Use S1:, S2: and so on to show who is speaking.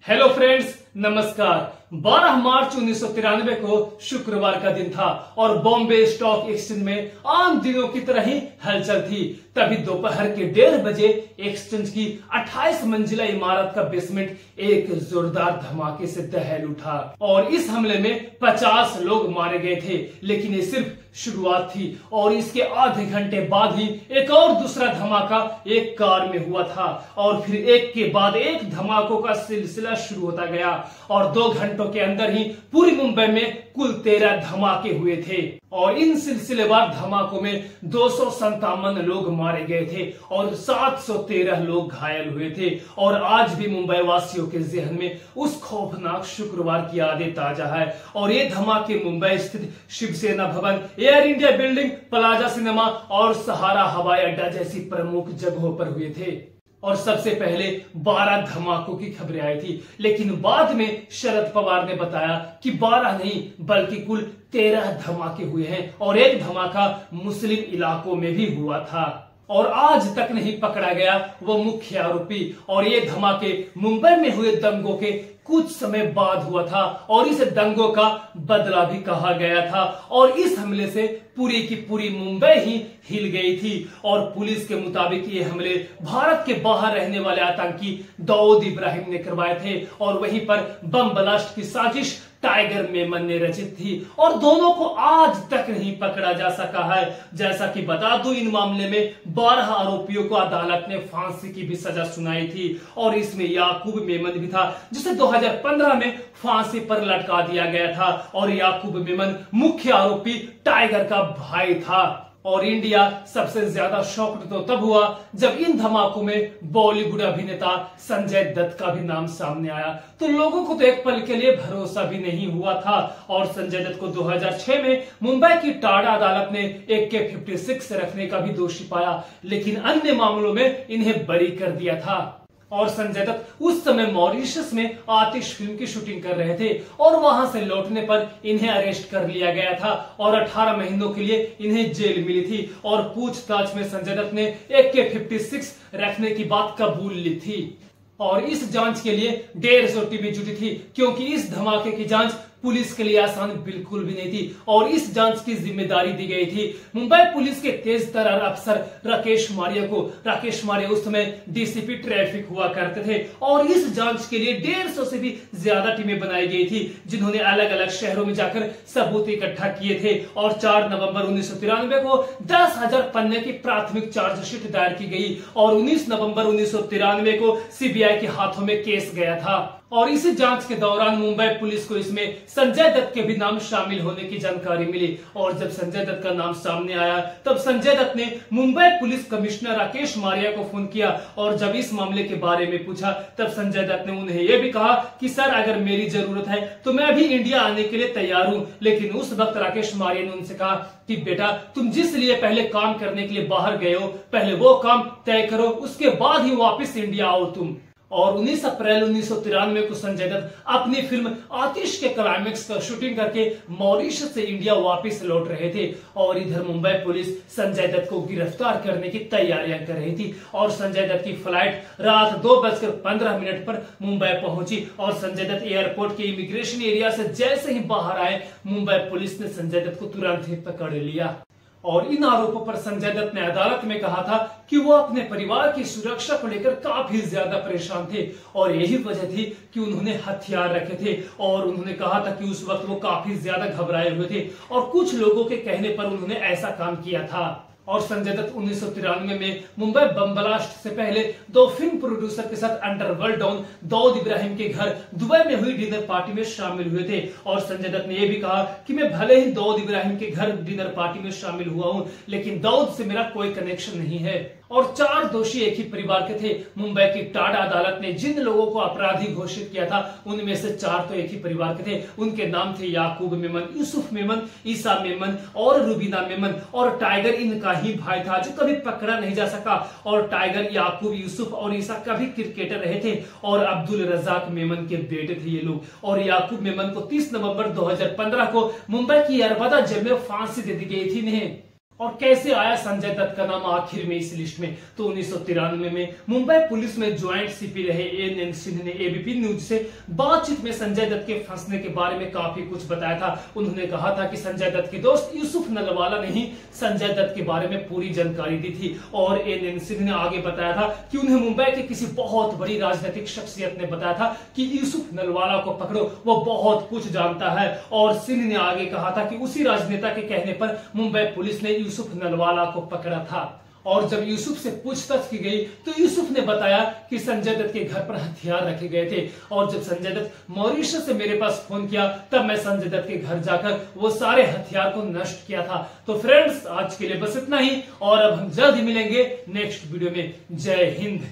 S1: Hello friends, नमस्कार। 12 मार्च 1993 को शुक्रवार का दिन था और बॉम्बे स्टॉक एक्सचेंज में आम दिनों की तरह ही हलचल थी। तभी दोपहर के 1:30 बजे एक्सचेंज की 28 मंजिला इमारत का बेसमेंट एक जोरदार धमाके से दहल उठा और इस हमले में 50 लोग मारे गए थे। लेकिन ये सिर्फ शुरुआत थी और इसके आधे घंटे बाद ही एक और दूसरा धमाका एक कार में हुआ था और फिर एक के बाद एक धमाकों का सिलसिला शुरू होता गया और 2 घंटों के अंदर ही पूरी मुंबई में कुल 13 धमाके हुए थे और इन सिलसिलेवार धमाकों में 257 लोग मारे गए थे और 713 लोग घायल हुए थे। और आज भी मुंबई वासियों के जहन में उस खौफनाक शुक्रवार की यादें ताजा है और ये धमाके मुंबई स्थित शिवसेना भवन, air India building, plaza cinema और सहारा हवाई अड्डा जैसी प्रमुख जगहों पर हुए थे। और सबसे पहले 12 धमाकों की खबरें आई थी, लेकिन बाद में शरद पवार ने बताया कि 12 नहीं बल्कि कुल 13 धमाके हुए हैं और एक धमाका मुस्लिम इलाकों में भी हुआ था और आज तक नहीं पकड़ा गया वो मुख्य आरोपी। और ये धमाके मुंबई में हुए दंगों के कुछ समय बाद हुआ था और इसे दंगों का बदला भी कहा गया था और इस हमले से पूरी की पूरी मुंबई ही हिल गई थी। और पुलिस के मुताबिक ये हमले भारत के बाहर रहने वाले आतंकी दाऊद इब्राहिम ने करवाए थे और वहीं पर बम ब्लास्ट की साजिश टाइगर मेमन ने रचित थी और दोनों को आज तक नहीं पकड़ा जा सका है। जैसा कि बता दूं, इन मामले में 12 आरोपियों को अदालत ने फांसी की भी सजा सुनाई थी और इसमें याकूब मेमन भी था जिसे 2015 में फांसी पर लटका दिया गया था और याकूब मेमन मुख्य आरोपी टाइगर का भाई था। और इंडिया सबसे ज्यादा शॉक्ड तो तब हुआ जब इन धमाकों में बॉलीवुड अभिनेता संजय दत्त का भी नाम सामने आया। तो लोगों को तो एक पल के लिए भरोसा भी नहीं हुआ था और संजय दत्त को 2006 में मुंबई की टाडा अदालत ने AK-56 रखने का भी दोषी पाया, लेकिन अन्य मामलों में इन्हें बरी कर दिया था। और संजय दत्त उस समय मॉरिशस में आतिश फिल्म की शूटिंग कर रहे थे और वहां से लौटने पर इन्हें अरेस्ट कर लिया गया था और 18 महीनों के लिए इन्हें जेल मिली थी और पूछताछ में संजय दत्त ने AK-56 रखने की बात कबूल ली थी। और इस जांच के लिए 150 टीमें जुटी थी क्योंकि इस धमाके की जांच पुलिस के लिए आसान बिल्कुल भी नहीं थी और इस जांच की जिम्मेदारी दी गई थी मुंबई पुलिस के तेज तर्रार अफसर राकेश मारिया को। राकेश मारिया उस समय DCP ट्रैफिक हुआ करते थे और इस जांच के लिए 150 से भी ज्यादा टीमें बनाई गई थी जिन्होंने अलग अलग शहरों में जाकर सबूत इकट्ठा किए थे। और 4 नवंबर 1993 को 10,000 पन्ने की प्राथमिक चार्जशीट दायर की गई और 19 नवंबर 1993 को CBI के हाथों में केस गया था। और इसी जांच के दौरान मुंबई पुलिस को इसमें संजय दत्त के भी नाम शामिल होने की जानकारी मिली और जब संजय दत्त का नाम सामने आया तब संजय दत्त ने मुंबई पुलिस कमिश्नर राकेश मारिया को फोन किया और जब इस मामले के बारे में पूछा तब संजय दत्त ने उन्हें यह भी कहा कि सर, अगर मेरी जरूरत है तो मैं भी इंडिया आने के लिए तैयार हूं। लेकिन उस वक्त राकेश मारिया ने उनसे कहा कि बेटा, तुम जिस लिए पहले काम करने के लिए बाहर गए हो पहले वो काम तय करो, उसके बाद ही वापिस इंडिया आओ तुम। और 19 अप्रैल 1993 को संजय दत्त अपनी फिल्म आतिश के क्लाइमेक्स का शूटिंग करके मॉरिशस से इंडिया वापस लौट रहे थे और इधर मुंबई पुलिस संजय दत्त को गिरफ्तार करने की तैयारियां कर रही थी और संजय दत्त की फ्लाइट रात 2:15 पर मुंबई पहुंची और संजय दत्त एयरपोर्ट के इमिग्रेशन एरिया से जैसे ही बाहर आए मुंबई पुलिस ने संजय दत्त को तुरंत ही पकड़ लिया। और इन आरोपों पर संजय दत्त ने अदालत में कहा था कि वो अपने परिवार की सुरक्षा को लेकर काफी ज्यादा परेशान थे और यही वजह थी कि उन्होंने हथियार रखे थे और उन्होंने कहा था कि उस वक्त वो काफी ज्यादा घबराए हुए थे और कुछ लोगों के कहने पर उन्होंने ऐसा काम किया था। और संजय दत्त 1993 में मुंबई बम ब्लास्ट से पहले 2 फिल्म प्रोड्यूसर के साथ अंडरवर्ल्ड डॉन दाऊद इब्राहिम के घर दुबई में हुई डिनर पार्टी में शामिल हुए थे। और संजय दत्त ने यह भी कहा कि मैं भले ही दाऊद इब्राहिम के घर डिनर पार्टी में शामिल हुआ हूं लेकिन दाऊद से मेरा कोई कनेक्शन नहीं है। और 4 दोषी एक ही परिवार के थे। मुंबई की टाडा अदालत ने जिन लोगों को अपराधी घोषित किया था उनमें से 4 तो एक ही परिवार के थे। उनके नाम थे याकूब मेमन, यूसुफ मेमन, ईसा मेमन और रुबीना मेमन। और टाइगर इनका ही भाई था जो कभी पकड़ा नहीं जा सका। और टाइगर, याकूब, यूसुफ और ईसा कभी क्रिकेटर रहे थे और अब्दुल रजाक मेमन के बेटे थे ये लोग। और याकूब मेमन को 30 नवंबर 2015 को मुंबई की अरबादा जेल में फांसी दे दी गई थी इन्हें। और कैसे आया संजय दत्त का नाम आखिर में इस लिस्ट में? तो 1993 में मुंबई पुलिस में ज्वाइंट सीपी रहे एएन सिंह ने एबीपी न्यूज से बातचीत में संजय दत्त के फंसने के बारे में काफी कुछ बताया था। उन्होंने कहा था कि संजय दत्त के दोस्त यूसुफ नलवाला ने ही संजय दत्त के बारे में पूरी जानकारी दी थी। और एएन सिंह ने आगे बताया था कि उन्हें मुंबई के किसी बहुत बड़ी राजनीतिक शख्सियत ने बताया था कि यूसुफ नलवाला को पकड़ो, वो बहुत कुछ जानता है। और सिंह ने आगे कहा था कि उसी राजनेता के कहने पर मुंबई पुलिस ने यूसुफ नलवाला को पकड़ा था। और जब यूसुफ से पूछताछ की गई तो यूसुफ ने बताया कि संजय दत्त के घर पर हथियार रखे गए थे और जब संजय दत्त मॉरिशस से मेरे पास फोन किया तब मैं संजय दत्त के घर जाकर वो सारे हथियार को नष्ट किया था। तो फ्रेंड्स, आज के लिए बस इतना ही और अब हम जल्द ही मिलेंगे नेक्स्ट वीडियो में। जय हिंद।